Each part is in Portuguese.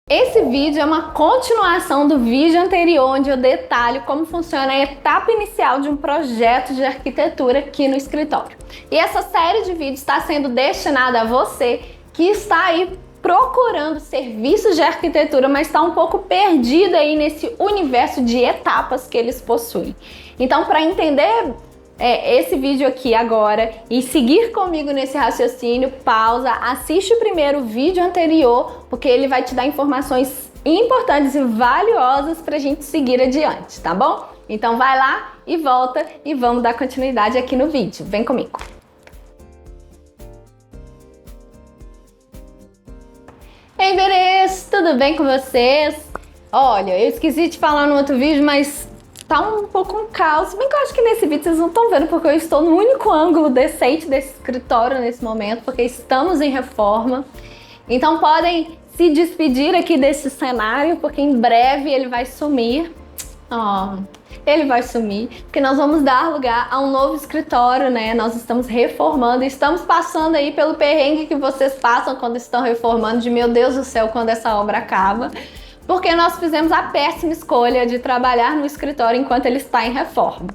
Esse vídeo é uma continuação do vídeo anterior, onde eu detalho como funciona a etapa inicial de um projeto de arquitetura aqui no escritório. E essa série de vídeos está sendo destinada a você que está aí procurando serviços de arquitetura, mas está um pouco perdido aí nesse universo de etapas que eles possuem. Então, para entender esse vídeo aqui agora e seguir comigo nesse raciocínio, pausa, assiste o primeiro vídeo anterior, porque ele vai te dar informações importantes e valiosas para a gente seguir adiante, tá bom? Então vai lá e volta e vamos dar continuidade aqui no vídeo. Vem comigo! Ei, Beres, tudo bem com vocês? Olha, eu esqueci de falar no outro vídeo, mas tá um pouco um caos, bem que eu acho que nesse vídeo vocês não estão vendo, porque eu estou no único ângulo decente desse escritório nesse momento, porque estamos em reforma. Então podem se despedir aqui desse cenário, porque em breve ele vai sumir. Ele vai sumir, porque nós vamos dar lugar a um novo escritório, né? Nós estamos reformando, estamos passando aí pelo perrengue que vocês passam quando estão reformando, de meu Deus do céu, quando essa obra acaba. Porque nós fizemos a péssima escolha de trabalhar no escritório enquanto ele está em reforma.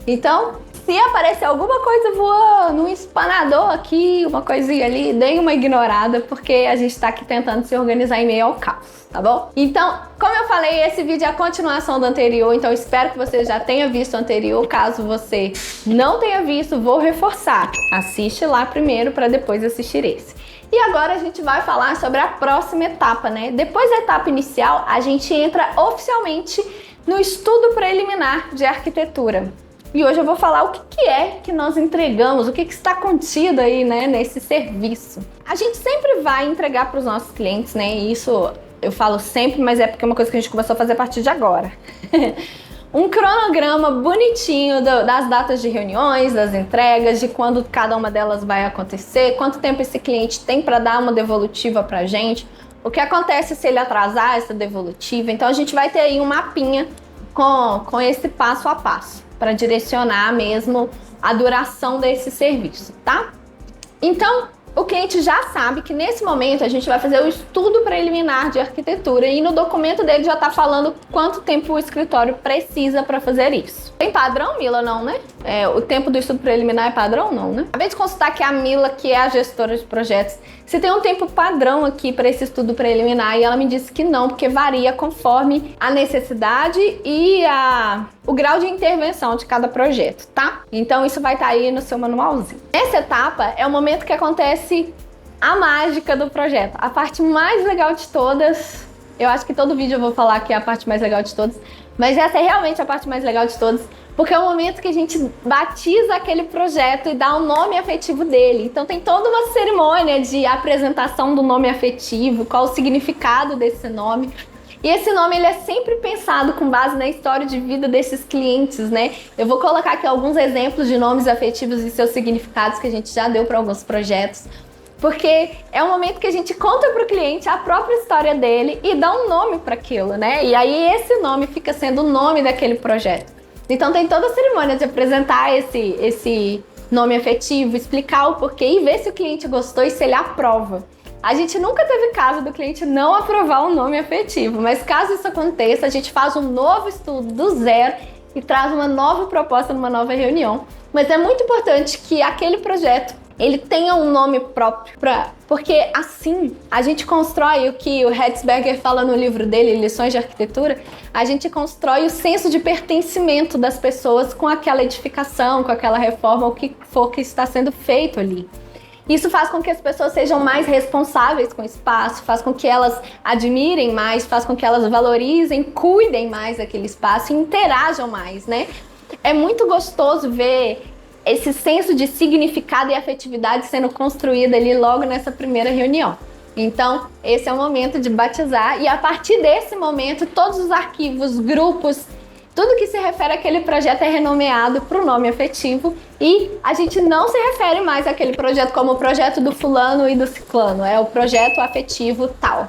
Então, se aparecer alguma coisa voando, um espanador aqui, uma coisinha ali, deem uma ignorada, porque a gente está aqui tentando se organizar em meio ao caos, tá bom? Então, como eu falei, esse vídeo é a continuação do anterior, então espero que você já tenha visto o anterior. Caso você não tenha visto, vou reforçar. Assiste lá primeiro para depois assistir esse. E agora a gente vai falar sobre a próxima etapa, né? Depois da etapa inicial, a gente entra oficialmente no estudo preliminar de arquitetura. E hoje eu vou falar o que é que nós entregamos, o que está contido aí, né, nesse serviço. A gente sempre vai entregar para os nossos clientes, né? E isso eu falo sempre, mas é porque é uma coisa que a gente começou a fazer a partir de agora. Um cronograma bonitinho das datas de reuniões, das entregas, de quando cada uma delas vai acontecer, quanto tempo esse cliente tem para dar uma devolutiva para a gente, o que acontece se ele atrasar essa devolutiva. Então a gente vai ter aí um mapinha com esse passo a passo, para direcionar mesmo a duração desse serviço, tá? Então, o cliente já sabe que nesse momento a gente vai fazer o estudo preliminar de arquitetura e no documento dele já tá falando quanto tempo o escritório precisa para fazer isso. Tem padrão, Mila? Não, né? O tempo do estudo preliminar é padrão? Não, né? Acabei de consultar aqui a Mila, que é a gestora de projetos, se tem um tempo padrão aqui para esse estudo preliminar, e ela me disse que não, porque varia conforme a necessidade e o grau de intervenção de cada projeto, tá? Então isso vai estar aí no seu manualzinho. Essa etapa é o momento que acontece a mágica do projeto, a parte mais legal de todas. Eu acho que todo vídeo eu vou falar que é a parte mais legal de todas, mas essa é realmente a parte mais legal de todas, porque é o momento que a gente batiza aquele projeto e dá o nome afetivo dele. Então tem toda uma cerimônia de apresentação do nome afetivo, qual o significado desse nome. E esse nome ele é sempre pensado com base na história de vida desses clientes, né? Eu vou colocar aqui alguns exemplos de nomes afetivos e seus significados que a gente já deu para alguns projetos. Porque é um momento que a gente conta para o cliente a própria história dele e dá um nome para aquilo, né? E aí esse nome fica sendo o nome daquele projeto. Então tem toda a cerimônia de apresentar esse nome afetivo, explicar o porquê e ver se o cliente gostou e se ele aprova. A gente nunca teve caso do cliente não aprovar um nome afetivo, mas caso isso aconteça, a gente faz um novo estudo do zero e traz uma nova proposta numa nova reunião. Mas é muito importante que aquele projeto ele tenha um nome próprio, porque assim a gente constrói o que o Hetzberger fala no livro dele, Lições de Arquitetura, a gente constrói o senso de pertencimento das pessoas com aquela edificação, com aquela reforma, o que for que está sendo feito ali. Isso faz com que as pessoas sejam mais responsáveis com o espaço, faz com que elas admirem mais, faz com que elas valorizem, cuidem mais daquele espaço e interajam mais, né? É muito gostoso ver esse senso de significado e afetividade sendo construído ali logo nessa primeira reunião. Então, esse é o momento de batizar e a partir desse momento, todos os arquivos, grupos, tudo que se refere àquele projeto é renomeado para o nome afetivo e a gente não se refere mais àquele projeto como o projeto do fulano e do ciclano, é o projeto afetivo tal.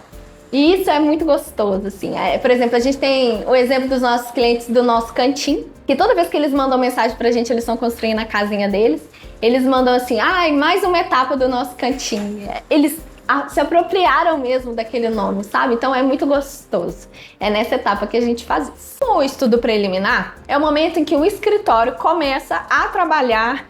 E isso é muito gostoso, assim. Por exemplo, a gente tem o exemplo dos nossos clientes do nosso cantinho, que toda vez que eles mandam mensagem pra gente, eles estão construindo a casinha deles, eles mandam assim, mais uma etapa do nosso cantinho. Eles se apropriaram mesmo daquele nome, sabe? Então é muito gostoso. É nessa etapa que a gente faz isso. O estudo preliminar é o momento em que o escritório começa a trabalhar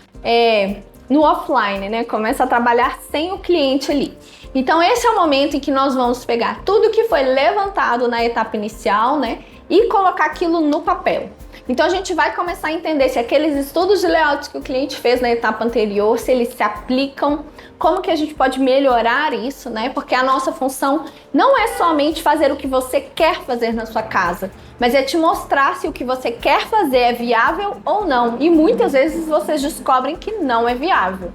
no offline, né? Começa a trabalhar sem o cliente ali. Então esse é o momento em que nós vamos pegar tudo que foi levantado na etapa inicial, né? E colocar aquilo no papel. Então a gente vai começar a entender se aqueles estudos de layout que o cliente fez na etapa anterior, se eles se aplicam, como que a gente pode melhorar isso, né? Porque a nossa função não é somente fazer o que você quer fazer na sua casa, mas é te mostrar se o que você quer fazer é viável ou não. E muitas vezes vocês descobrem que não é viável.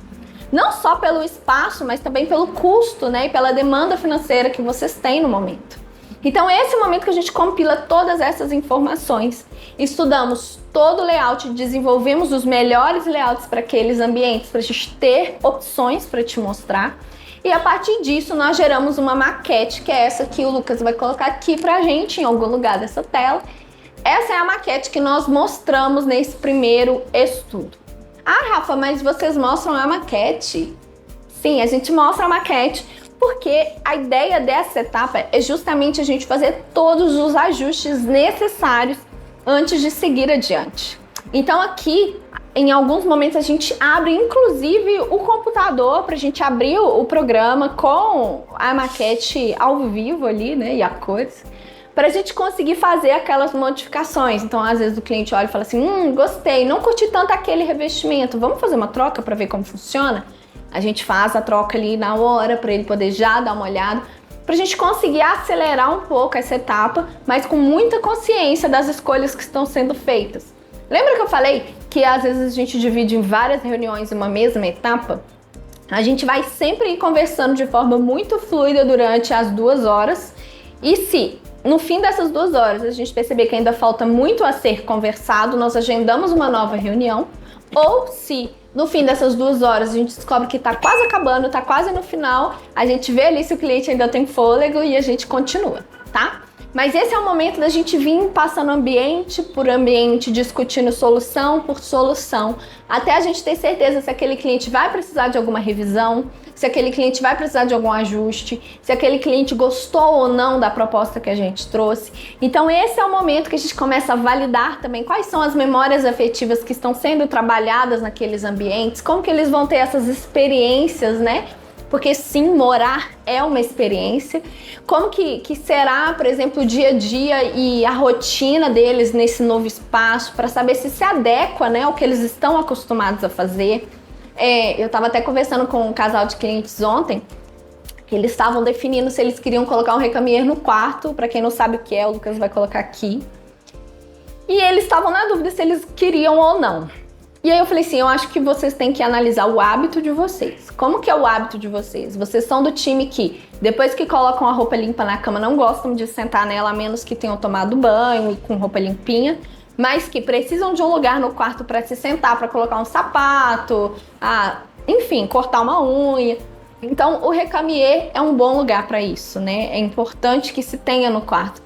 Não só pelo espaço, mas também pelo custo, né? E pela demanda financeira que vocês têm no momento. Então esse é o momento que a gente compila todas essas informações. Estudamos todo o layout, desenvolvemos os melhores layouts para aqueles ambientes, para a gente ter opções para te mostrar. E a partir disso nós geramos uma maquete, que é essa que o Lucas vai colocar aqui para a gente em algum lugar dessa tela. Essa é a maquete que nós mostramos nesse primeiro estudo. Ah, Rafa, mas vocês mostram a maquete? Sim, a gente mostra a maquete, porque a ideia dessa etapa é justamente a gente fazer todos os ajustes necessários antes de seguir adiante. Então aqui, em alguns momentos, a gente abre inclusive o computador para a gente abrir o programa com a maquete ao vivo ali, né, e a cores, para a gente conseguir fazer aquelas modificações. Então às vezes o cliente olha e fala assim, gostei, não curti tanto aquele revestimento, vamos fazer uma troca para ver como funciona? A gente faz a troca ali na hora para ele poder já dar uma olhada, para a gente conseguir acelerar um pouco essa etapa, mas com muita consciência das escolhas que estão sendo feitas. Lembra que eu falei que às vezes a gente divide em várias reuniões uma mesma etapa? A gente vai sempre ir conversando de forma muito fluida durante as 2 horas, e se no fim dessas 2 horas a gente perceber que ainda falta muito a ser conversado, nós agendamos uma nova reunião, ou se no fim dessas 2 horas a gente descobre que tá quase acabando, tá quase no final, a gente vê ali se o cliente ainda tem fôlego e a gente continua, tá? Mas esse é o momento da gente vir passando ambiente por ambiente, discutindo solução por solução, até a gente ter certeza se aquele cliente vai precisar de alguma revisão, se aquele cliente vai precisar de algum ajuste, se aquele cliente gostou ou não da proposta que a gente trouxe. Então esse é o momento que a gente começa a validar também quais são as memórias afetivas que estão sendo trabalhadas naqueles ambientes, como que eles vão ter essas experiências, né? Porque sim, morar é uma experiência. Como que será, por exemplo, o dia a dia e a rotina deles nesse novo espaço, para saber se adequa, né, ao que eles estão acostumados a fazer. Eu estava até conversando com um casal de clientes ontem, que eles estavam definindo se eles queriam colocar um recamier no quarto. Para quem não sabe o que é, o Lucas vai colocar aqui. E eles estavam na dúvida se eles queriam ou não. E aí eu falei assim, eu acho que vocês têm que analisar o hábito de vocês. Como que é o hábito de vocês? Vocês são do time que, depois que colocam a roupa limpa na cama, não gostam de sentar nela, a menos que tenham tomado banho e com roupa limpinha, mas que precisam de um lugar no quarto para se sentar, para colocar um sapato, enfim, cortar uma unha. Então o recamier é um bom lugar para isso, né? É importante que se tenha no quarto.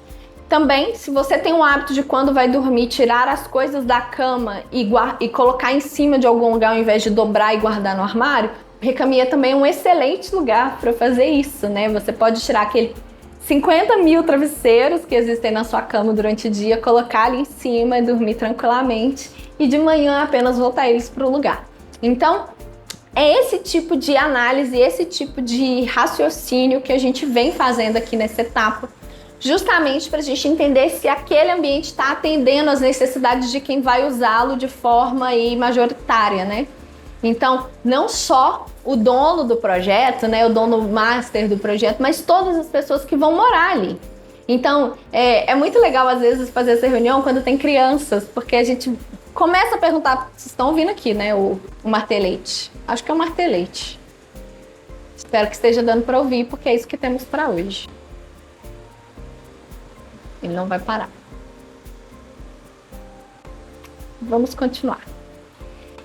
Também, se você tem o hábito de quando vai dormir, tirar as coisas da cama e colocar em cima de algum lugar ao invés de dobrar e guardar no armário, o recamier também é um excelente lugar para fazer isso, né? Você pode tirar aquele 50 mil travesseiros que existem na sua cama durante o dia, colocar ali em cima e dormir tranquilamente, e de manhã apenas voltar eles para o lugar. Então, é esse tipo de análise, esse tipo de raciocínio que a gente vem fazendo aqui nessa etapa, justamente para a gente entender se aquele ambiente está atendendo às necessidades de quem vai usá-lo de forma majoritária, né? Então, não só o dono do projeto, né, o dono master do projeto, mas todas as pessoas que vão morar ali. Então, é muito legal às vezes fazer essa reunião quando tem crianças, porque a gente começa a perguntar, vocês estão ouvindo aqui, né, o martelete? Acho que é o martelete. Espero que esteja dando para ouvir, porque é isso que temos para hoje. Ele não vai parar. Vamos continuar.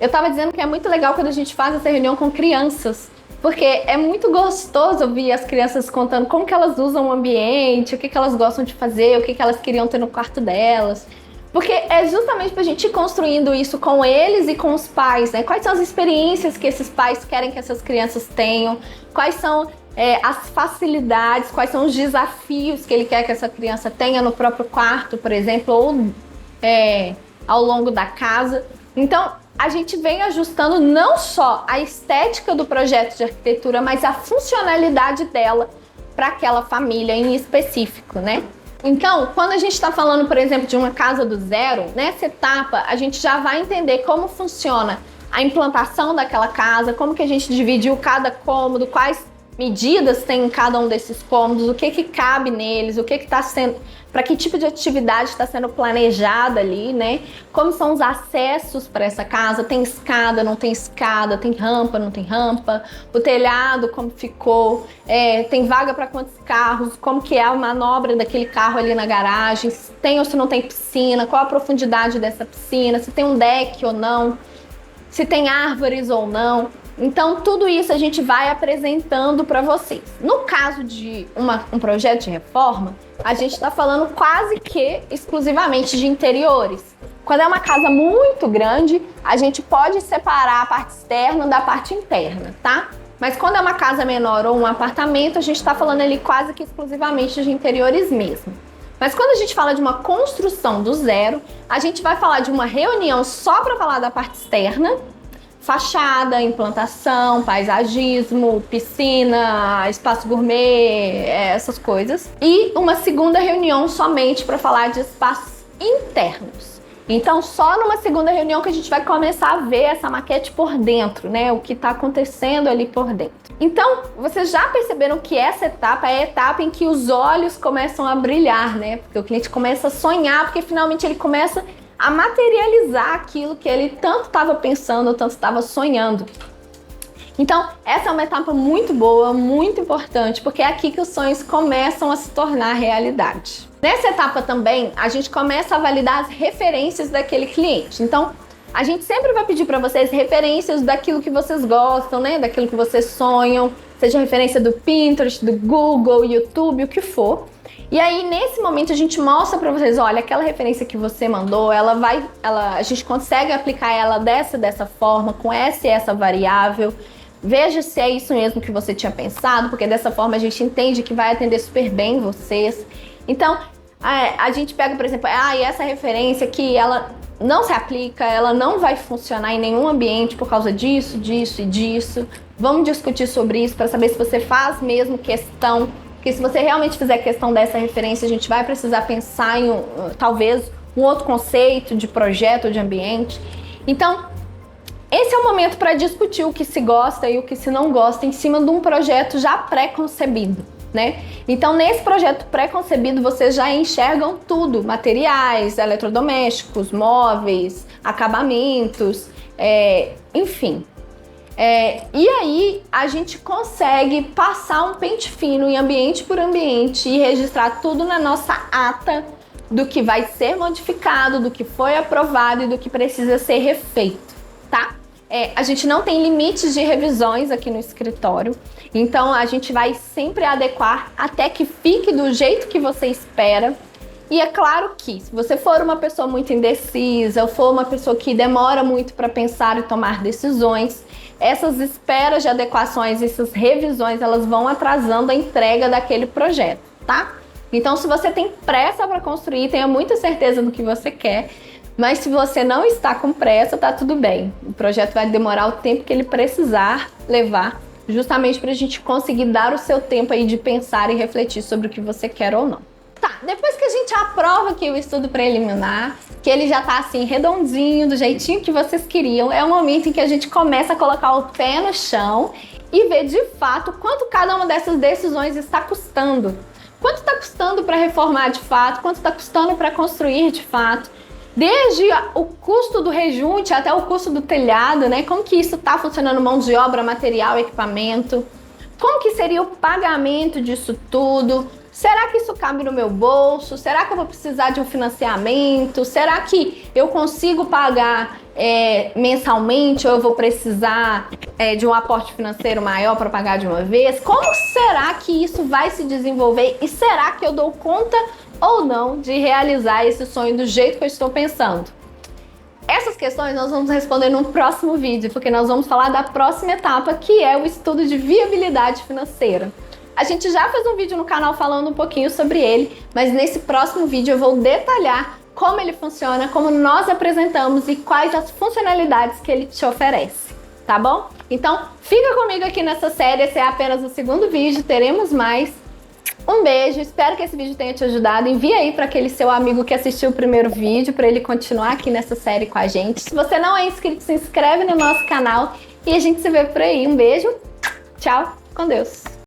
Eu estava dizendo que é muito legal quando a gente faz essa reunião com crianças, porque é muito gostoso ouvir as crianças contando como que elas usam o ambiente, o que elas gostam de fazer, o que elas queriam ter no quarto delas. Porque é justamente para a gente ir construindo isso com eles e com os pais, né? Quais são as experiências que esses pais querem que essas crianças tenham? Quais são as facilidades, quais são os desafios que ele quer que essa criança tenha no próprio quarto, por exemplo, ou ao longo da casa. Então, a gente vem ajustando não só a estética do projeto de arquitetura, mas a funcionalidade dela para aquela família em específico, né? Então, quando a gente está falando, por exemplo, de uma casa do zero, nessa etapa a gente já vai entender como funciona a implantação daquela casa, como que a gente dividiu cada cômodo, quais medidas tem em cada um desses cômodos, o que cabe neles, o que está sendo, para que tipo de atividade está sendo planejada ali, né? Como são os acessos para essa casa, tem escada, não tem escada, tem rampa, não tem rampa, o telhado como ficou, tem vaga para quantos carros, como que é a manobra daquele carro ali na garagem, se tem ou se não tem piscina, qual a profundidade dessa piscina, se tem um deck ou não, se tem árvores ou não. Então, tudo isso a gente vai apresentando para vocês. No caso de um projeto de reforma, a gente está falando quase que exclusivamente de interiores. Quando é uma casa muito grande, a gente pode separar a parte externa da parte interna, tá? Mas quando é uma casa menor ou um apartamento, a gente está falando ali quase que exclusivamente de interiores mesmo. Mas quando a gente fala de uma construção do zero, a gente vai falar de uma reunião só para falar da parte externa, fachada, implantação, paisagismo, piscina, espaço gourmet, essas coisas. E uma segunda reunião somente para falar de espaços internos. Então, só numa segunda reunião que a gente vai começar a ver essa maquete por dentro, né? O que está acontecendo ali por dentro. Então, vocês já perceberam que essa etapa é a etapa em que os olhos começam a brilhar, né? Porque o cliente começa a sonhar, porque finalmente ele começa a materializar aquilo que ele tanto estava pensando, tanto estava sonhando. Então, essa é uma etapa muito boa, muito importante, porque é aqui que os sonhos começam a se tornar realidade. Nessa etapa também, a gente começa a validar as referências daquele cliente. Então, a gente sempre vai pedir para vocês referências daquilo que vocês gostam, né? Daquilo que vocês sonham, seja referência do Pinterest, do Google, YouTube, o que for. E aí, nesse momento, a gente mostra para vocês, olha, aquela referência que você mandou, a gente consegue aplicar ela dessa forma, com essa e essa variável. Veja se é isso mesmo que você tinha pensado, porque dessa forma a gente entende que vai atender super bem vocês. Então, a gente pega, por exemplo, e essa referência que ela não se aplica, ela não vai funcionar em nenhum ambiente por causa disso, disso e disso. Vamos discutir sobre isso para saber se você faz mesmo questão. Porque se você realmente fizer questão dessa referência, a gente vai precisar pensar em talvez um outro conceito de projeto, de ambiente. Então, esse é o momento para discutir o que se gosta e o que se não gosta em cima de um projeto já pré-concebido, né? Então, nesse projeto pré-concebido, vocês já enxergam tudo: materiais, eletrodomésticos, móveis, acabamentos, enfim. E aí a gente consegue passar um pente fino em ambiente por ambiente e registrar tudo na nossa ata do que vai ser modificado, do que foi aprovado e do que precisa ser refeito, tá? A gente não tem limites de revisões aqui no escritório, então a gente vai sempre adequar até que fique do jeito que você espera. E é claro que, se você for uma pessoa muito indecisa ou for uma pessoa que demora muito para pensar e tomar decisões, essas esperas de adequações, essas revisões, elas vão atrasando a entrega daquele projeto, tá? Então, se você tem pressa para construir, tenha muita certeza do que você quer, mas se você não está com pressa, tá tudo bem. O projeto vai demorar o tempo que ele precisar levar, justamente para a gente conseguir dar o seu tempo aí de pensar e refletir sobre o que você quer ou não. Tá, depois que a gente aprova aqui o estudo preliminar, que ele já tá assim redondinho, do jeitinho que vocês queriam, é o momento em que a gente começa a colocar o pé no chão e ver de fato quanto cada uma dessas decisões está custando. Quanto está custando para reformar de fato, quanto está custando para construir de fato. Desde o custo do rejunte até o custo do telhado, né? Como que isso está funcionando, mão de obra, material, equipamento. Como que seria o pagamento disso tudo? Será que isso cabe no meu bolso? Será que eu vou precisar de um financiamento? Será que eu consigo pagar mensalmente ou eu vou precisar de um aporte financeiro maior para pagar de uma vez? Como será que isso vai se desenvolver? E será que eu dou conta ou não de realizar esse sonho do jeito que eu estou pensando? Essas questões nós vamos responder no próximo vídeo, porque nós vamos falar da próxima etapa, que é o estudo de viabilidade financeira. A gente já fez um vídeo no canal falando um pouquinho sobre ele, mas nesse próximo vídeo eu vou detalhar como ele funciona, como nós apresentamos e quais as funcionalidades que ele te oferece, tá bom? Então fica comigo aqui nessa série, esse é apenas o segundo vídeo, teremos mais. Um beijo, espero que esse vídeo tenha te ajudado. Envia aí para aquele seu amigo que assistiu o primeiro vídeo, para ele continuar aqui nessa série com a gente. Se você não é inscrito, se inscreve no nosso canal e a gente se vê por aí. Um beijo, tchau, com Deus!